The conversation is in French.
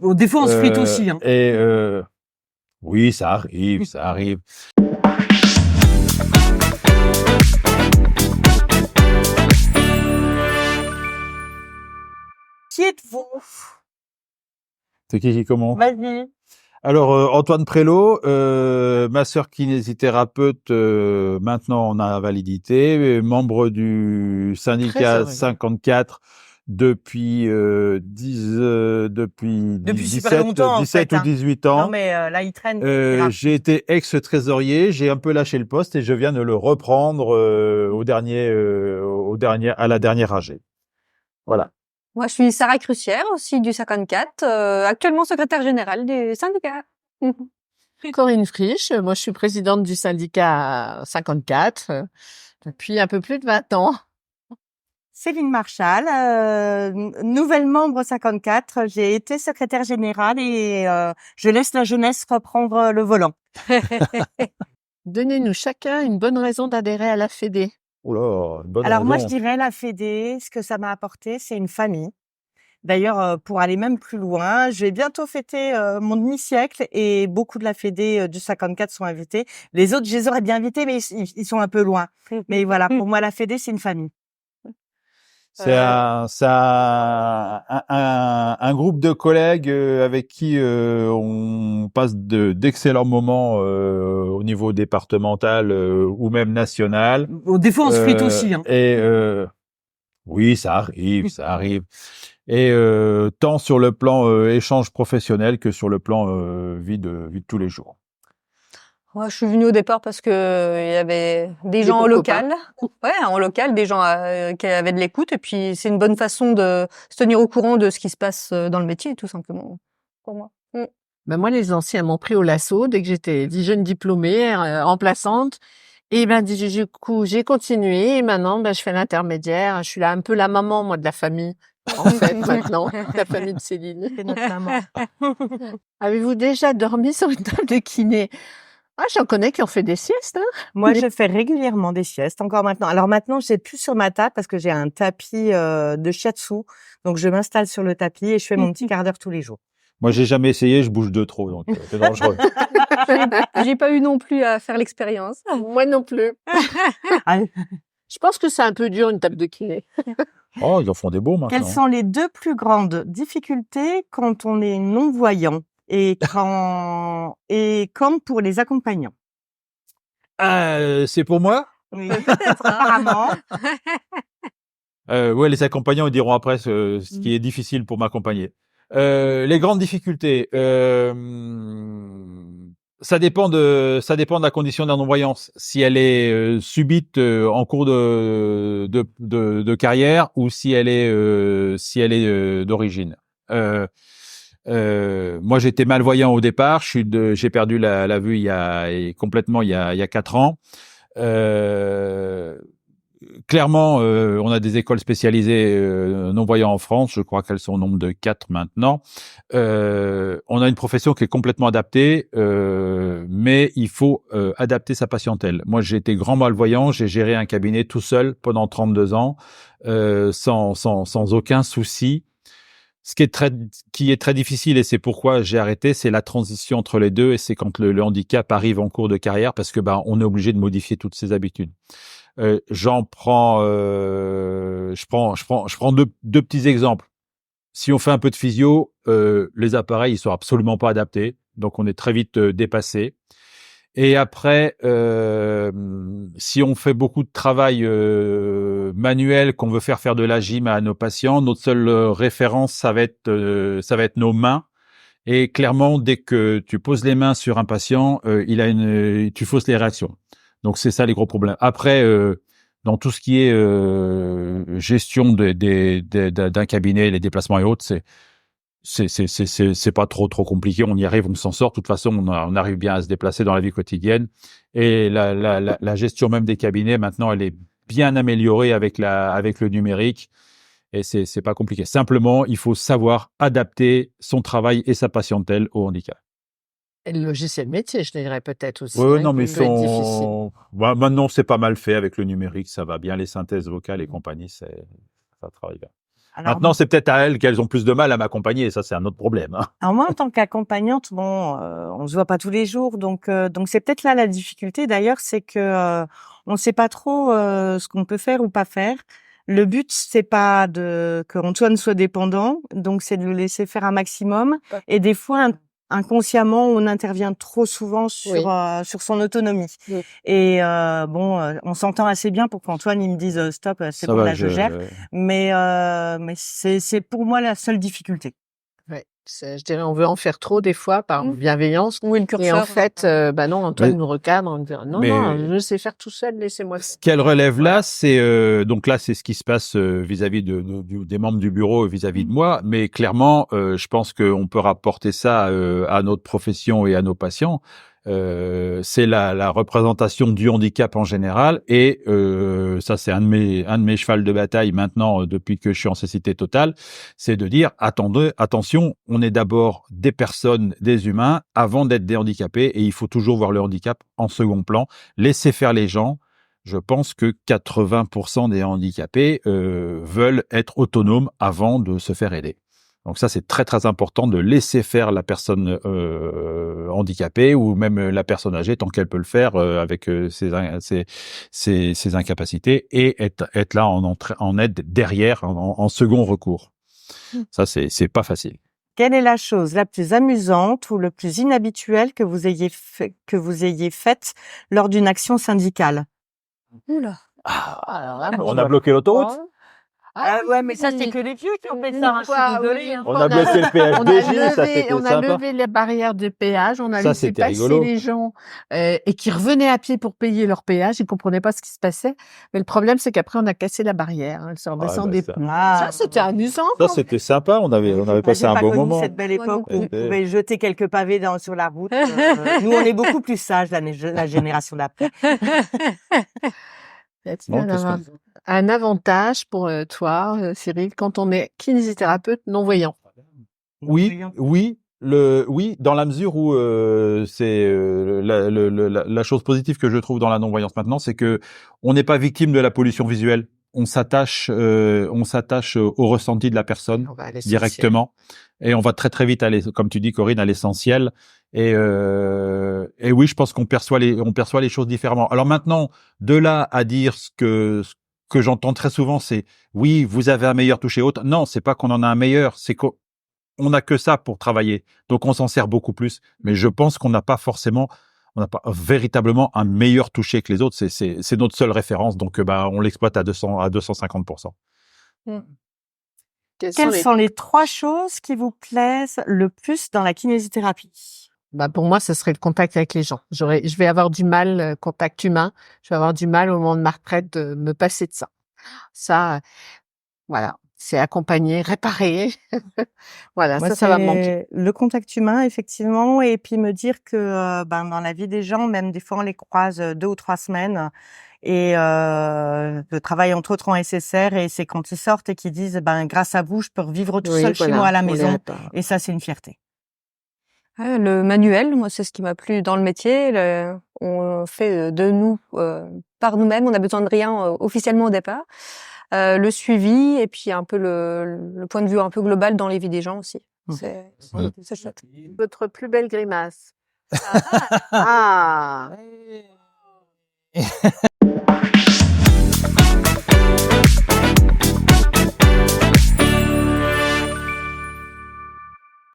Bon, des fois, on se frite aussi. Hein. Oui, ça arrive, ça arrive. Qui êtes-vous? C'est qui commence? Vas-y. Alors, Antoine Prélo, ma sœur kinésithérapeute, maintenant on a validité, membre du syndicat 54 depuis Depuis super longtemps, 17 en fait, ou 18 ans. Non, mais là, il traîne. J'ai été ex-trésorier, j'ai un peu lâché le poste et je viens de le reprendre à la dernière AG. Voilà. Moi, je suis Sarah Crucière, aussi du 54, actuellement secrétaire générale du syndicat. Corinne Frisch, moi je suis présidente du syndicat 54 depuis un peu plus de 20 ans. Céline Marchal, nouvelle membre 54. J'ai été secrétaire générale et je laisse la jeunesse reprendre le volant. Donnez-nous chacun une bonne raison d'adhérer à la Fédé. Oh là, une bonne Alors moi, je raison. dirais la Fédé, ce que ça m'a apporté, c'est une famille. D'ailleurs, pour aller même plus loin, je vais bientôt fêter mon demi-siècle et beaucoup de la Fédé du 54 sont invités. Les autres, je les aurais bien invités, mais ils sont un peu loin. Mais voilà, pour moi, la Fédé, c'est une famille. C'est un groupe de collègues avec qui on passe d'excellents moments au niveau départemental ou même national. Bon, des fois, on se frite aussi. Hein. Oui, ça arrive, ça arrive. Et tant sur le plan échange professionnel que sur le plan vie de tous les jours. Moi, je suis venue au départ parce que il y avait des gens en local. Ouais, en local, des gens qui avaient de l'écoute. Et puis, c'est une bonne façon de se tenir au courant de ce qui se passe dans le métier, tout simplement, pour moi. Ben moi, les anciens m'ont pris au lasso dès que j'étais jeune diplômée, remplaçante. Et ben, du coup, j'ai continué. Et maintenant, ben, je fais l'intermédiaire. Je suis là un peu la maman, moi, de la famille. En fait, maintenant, la famille de Céline. C'est notre maman. Avez-vous déjà dormi sur une table de kiné? Ah, j'en connais qui ont fait des siestes, hein. Moi, je fais régulièrement des siestes, encore maintenant. Alors maintenant, je n'ai plus sur ma table parce que j'ai un tapis de shiatsu. Donc, je m'installe sur le tapis et je fais mon petit quart d'heure tous les jours. Moi, j'ai jamais essayé, je bouge de trop, donc c'est dangereux. J'ai pas eu non plus à faire l'expérience. Moi non plus. Je pense que c'est un peu dur, une table de kiné. Oh, ils en font des beaux maintenant. Quelles sont les deux plus grandes difficultés quand on est non-voyant et quand pour les accompagnants? C'est pour moi? Oui, apparemment. Ouais, les accompagnants ils diront après ce qui est difficile pour m'accompagner. Les grandes difficultés, ça dépend de la condition de la non-voyance. Si elle est subite en cours de carrière ou si elle est d'origine. Moi, j'étais malvoyant au départ. J'ai perdu la vue il y a 4 ans. Clairement, on a des écoles spécialisées non-voyants en France. Je crois qu'elles sont au nombre de 4 maintenant. On a une profession qui est complètement adaptée, mais il faut adapter sa patientèle. Moi, j'ai été grand malvoyant. J'ai géré un cabinet tout seul pendant 32 ans, sans aucun souci. Ce qui est très difficile, et c'est pourquoi j'ai arrêté, c'est la transition entre les deux, et c'est quand le handicap arrive en cours de carrière, parce que on est obligé de modifier toutes ses habitudes. Je prends deux petits exemples. Si on fait un peu de physio, les appareils ils sont absolument pas adaptés, donc on est très vite dépassé. Et après, si on fait beaucoup de travail manuel, qu'on veut faire de la gym à nos patients, notre seule référence, ça va être nos mains. Et clairement, dès que tu poses les mains sur un patient, tu fausses les réactions. Donc c'est ça les gros problèmes. Après, dans tout ce qui est gestion d'un cabinet, les déplacements et autres, c'est pas trop compliqué. On y arrive, on s'en sort. De toute façon, on arrive bien à se déplacer dans la vie quotidienne. Et la gestion même des cabinets, maintenant, elle est bien améliorée avec le numérique. Et c'est pas compliqué. Simplement, il faut savoir adapter son travail et sa patientèle au handicap. Et le logiciel métier, je dirais peut-être aussi. Oui, non, mais maintenant, c'est pas mal fait avec le numérique. Ça va bien, les synthèses vocales et compagnie, ça travaille bien. Alors, Maintenant, c'est peut-être à elles qu'elles ont plus de mal à m'accompagner. Et ça, c'est un autre problème, hein. alors moi, en tant qu'accompagnante, bon, on se voit pas tous les jours, donc c'est peut-être là la difficulté. D'ailleurs, c'est que on ne sait pas trop ce qu'on peut faire ou pas faire. Le but, c'est pas que Antoine soit dépendant, donc c'est de le laisser faire un maximum. Et des fois, inconsciemment, on intervient trop souvent Oui. sur son autonomie. Oui. Et bon, on s'entend assez bien pour qu'Antoine il me dise stop, c'est Ça bon, va, là je gère. Mais c'est pour moi la seule difficulté. Ouais, je dirais, on veut en faire trop des fois par bienveillance. Oui, le Et en curseur. fait, bah non, Antoine Mais- nous recadre en disant non, mais- non, je sais faire tout seul, laissez-moi. Ce qu'elle relève là, c'est donc là, c'est ce qui se passe vis-à-vis des membres du bureau, vis-à-vis de moi. Mais clairement, je pense qu'on peut rapporter ça à notre profession et à nos patients. C'est la représentation du handicap en général, et ça, c'est un de mes chevals de bataille maintenant depuis que je suis en cécité totale, c'est de dire attendez, attention, on est d'abord des personnes, des humains, avant d'être des handicapés, et il faut toujours voir le handicap en second plan. Laissez faire les gens. Je pense que 80% des handicapés veulent être autonomes avant de se faire aider. Donc ça, c'est très très important de laisser faire la personne handicapée ou même la personne âgée tant qu'elle peut le faire avec ses incapacités, et être là en aide derrière, en second recours. Ça, c'est pas facile. Quelle est la chose la plus amusante ou le plus inhabituelle que vous ayez faite lors d'une action syndicale? Oula. Alors là, On a bloqué l'autoroute. Ouais, mais ça, c'est que les vieux qui ont fait ça, hein, je suis désolée, hein. On a bloqué le PHDJ, ça c'était on a sympa. levé les barrières de péage, on a Ça, laissé c'était passer rigolo. les gens et qui revenaient à pied pour payer leur péage. Ils comprenaient pas ce qui se passait. Mais le problème, c'est qu'après, on a cassé la barrière. Elles sont redescendues. ça. Ah. Ça, c'était amusant. Ça, c'était sympa. On avait passé J'ai un pas bon connu moment. cette belle époque où non on plus. pouvait jeter quelques pavés sur la route. Nous, on est beaucoup plus sages, la génération d'après. Y a-t-il Non, qu'est-ce qu'on- un avantage pour toi, Cyril, quand on est kinésithérapeute non-voyant? Oui, oui, dans la mesure où c'est la chose positive que je trouve dans la non-voyance maintenant, c'est que on n'est pas victime de la pollution visuelle. On s'attache au ressenti de la personne On va à l'essentiel. directement, et on va très très vite aller, comme tu dis, Corinne, à l'essentiel. Et oui, je pense qu'on perçoit les choses différemment. Alors maintenant, de là à dire ce que j'entends très souvent, c'est oui, vous avez un meilleur toucher haute. Non, c'est pas qu'on en a un meilleur, c'est qu'on n'a que ça pour travailler. Donc, on s'en sert beaucoup plus. Mais je pense qu'on n'a pas véritablement un meilleur toucher que les autres. C'est notre seule référence. Donc, on l'exploite à 250%. Quelles sont les 3 choses qui vous plaisent le plus dans la kinésithérapie? Bah, pour moi, ce serait le contact avec les gens. Je vais avoir du mal, contact humain. Je vais avoir du mal au moment de ma retraite de me passer de ça. Ça, voilà. C'est accompagner, réparer. Voilà, Moi, ça va me c'est manquer. le contact humain, effectivement, et puis me dire que dans la vie des gens, même des fois, on les croise 2 ou 3 semaines, et je travaille entre autres en SSR, et c'est quand ils sortent et qu'ils disent grâce à vous, je peux revivre tout Oui, seul chez voilà, moi à la on les maison, répare. et ça, c'est une fierté. Le manuel, moi, c'est ce qui m'a plu dans le métier. On fait de nous, par nous-mêmes. On n'a besoin de rien officiellement au départ. Le suivi et puis un peu le point de vue un peu global dans les vies des gens aussi. C'est chouette. Votre plus belle grimace. Ah!